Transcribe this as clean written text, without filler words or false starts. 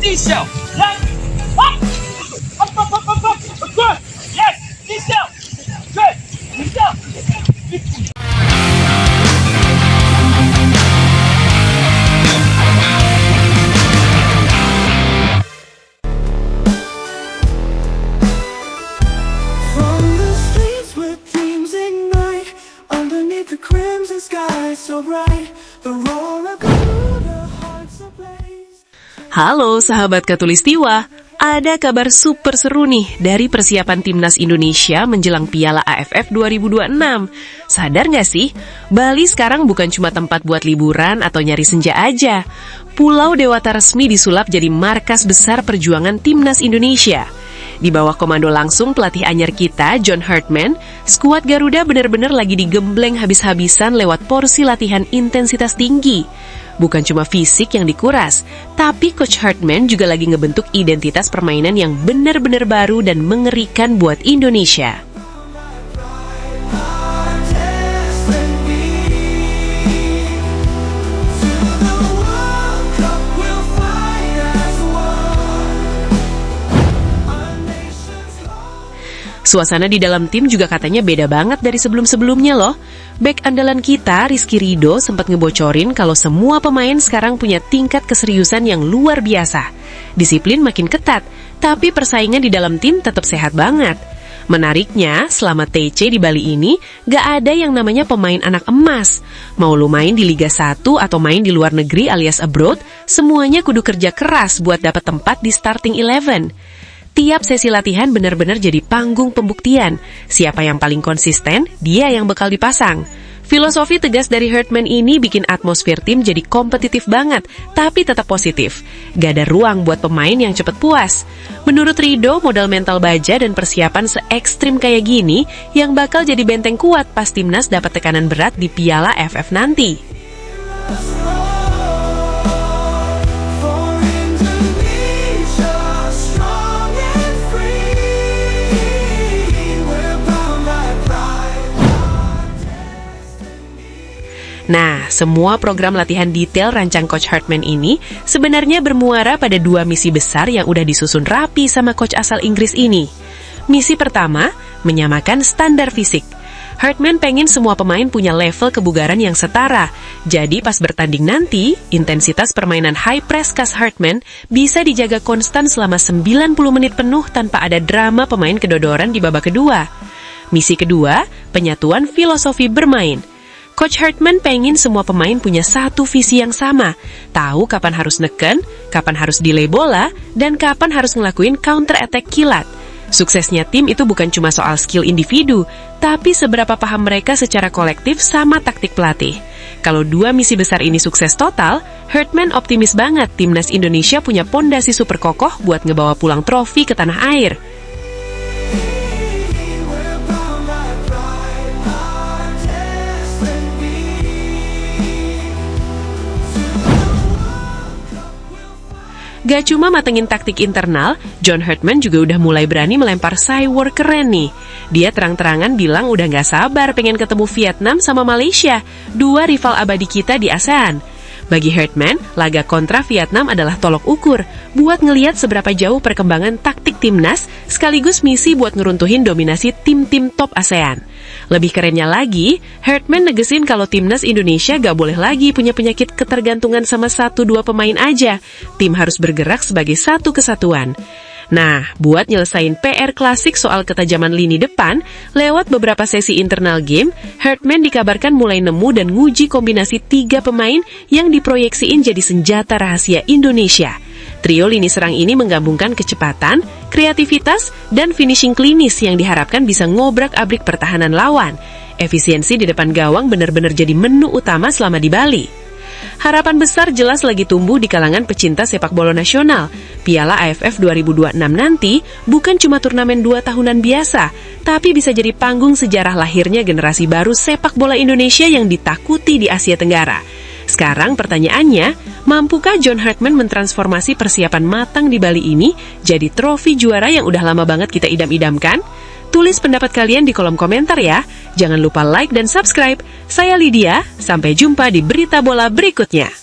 低笑，来，up, up, up, up, up, up, good, yes, 低笑，good, 低笑。From the streets where dreams ignite, underneath the crimson sky so bright, the roar of the hearts ablaze. Halo sahabat Khatulistiwa, ada kabar super seru nih dari persiapan Timnas Indonesia menjelang Piala AFF 2026. Sadar nggak sih, Bali sekarang bukan cuma tempat buat liburan atau nyari senja aja. Pulau Dewata resmi disulap jadi markas besar perjuangan Timnas Indonesia. Di bawah komando langsung pelatih anyar kita, John Hartman, skuad Garuda benar-benar lagi digembleng habis-habisan lewat porsi latihan intensitas tinggi. Bukan cuma fisik yang dikuras, tapi Coach Hartman juga lagi ngebentuk identitas permainan yang benar-benar baru dan mengerikan buat Indonesia. Suasana di dalam tim juga katanya beda banget dari sebelum-sebelumnya loh. Bek andalan kita, Rizky Ridho, sempat ngebocorin kalau semua pemain sekarang punya tingkat keseriusan yang luar biasa. Disiplin makin ketat, tapi persaingan di dalam tim tetap sehat banget. Menariknya, selama TC di Bali ini, gak ada yang namanya pemain anak emas. Mau lu main di Liga 1 atau main di luar negeri alias abroad, semuanya kudu kerja keras buat dapat tempat di starting 11. Tiap sesi latihan benar-benar jadi panggung pembuktian. Siapa yang paling konsisten, dia yang bakal dipasang. Filosofi tegas dari Hartman ini bikin atmosfer tim jadi kompetitif banget, tapi tetap positif. Gak ada ruang buat pemain yang cepet puas. Menurut Ridho, modal mental baja dan persiapan se-ekstrim kayak gini yang bakal jadi benteng kuat pas timnas dapat tekanan berat di Piala AFF nanti. Nah, semua program latihan detail rancang Coach Hartman ini sebenarnya bermuara pada dua misi besar yang udah disusun rapi sama coach asal Inggris ini. Misi pertama, menyamakan standar fisik. Hartman pengen semua pemain punya level kebugaran yang setara. Jadi pas bertanding nanti, intensitas permainan high press khas Hartman bisa dijaga konstan selama 90 menit penuh tanpa ada drama pemain kedodoran di babak kedua. Misi kedua, penyatuan filosofi bermain. Coach Hartman pengen semua pemain punya satu visi yang sama, tahu kapan harus neken, kapan harus delay bola, dan kapan harus ngelakuin counter attack kilat. Suksesnya tim itu bukan cuma soal skill individu, tapi seberapa paham mereka secara kolektif sama taktik pelatih. Kalau dua misi besar ini sukses total, Hartman optimis banget Timnas Indonesia punya pondasi super kokoh buat ngebawa pulang trofi ke tanah air. Gak cuma matengin taktik internal, John Hartman juga udah mulai berani melempar cyber keren nih. Dia terang-terangan bilang udah gak sabar pengen ketemu Vietnam sama Malaysia, dua rival abadi kita di ASEAN. Bagi Hartman, laga kontra Vietnam adalah tolok ukur buat ngeliat seberapa jauh perkembangan taktik timnas sekaligus misi buat ngeruntuhin dominasi tim-tim top ASEAN. Lebih kerennya lagi, Hartman negesin kalau timnas Indonesia gak boleh lagi punya penyakit ketergantungan sama 1-2 pemain aja. Tim harus bergerak sebagai satu kesatuan. Nah, buat nyelesain PR klasik soal ketajaman lini depan, lewat beberapa sesi internal game, Hartman dikabarkan mulai nemu dan nguji kombinasi 3 pemain yang diproyeksiin jadi senjata rahasia Indonesia. Trio lini serang ini menggabungkan kecepatan, kreativitas, dan finishing klinis yang diharapkan bisa ngobrak-abrik pertahanan lawan. Efisiensi di depan gawang benar-benar jadi menu utama selama di Bali. Harapan besar jelas lagi tumbuh di kalangan pecinta sepak bola nasional. Piala AFF 2026 nanti bukan cuma turnamen 2 tahunan biasa, tapi bisa jadi panggung sejarah lahirnya generasi baru sepak bola Indonesia yang ditakuti di Asia Tenggara. Sekarang pertanyaannya, mampukah John Hartman mentransformasi persiapan matang di Bali ini jadi trofi juara yang udah lama banget kita idam-idamkan? Tulis pendapat kalian di kolom komentar ya. Jangan lupa like dan subscribe. Saya Lydia, sampai jumpa di berita bola berikutnya.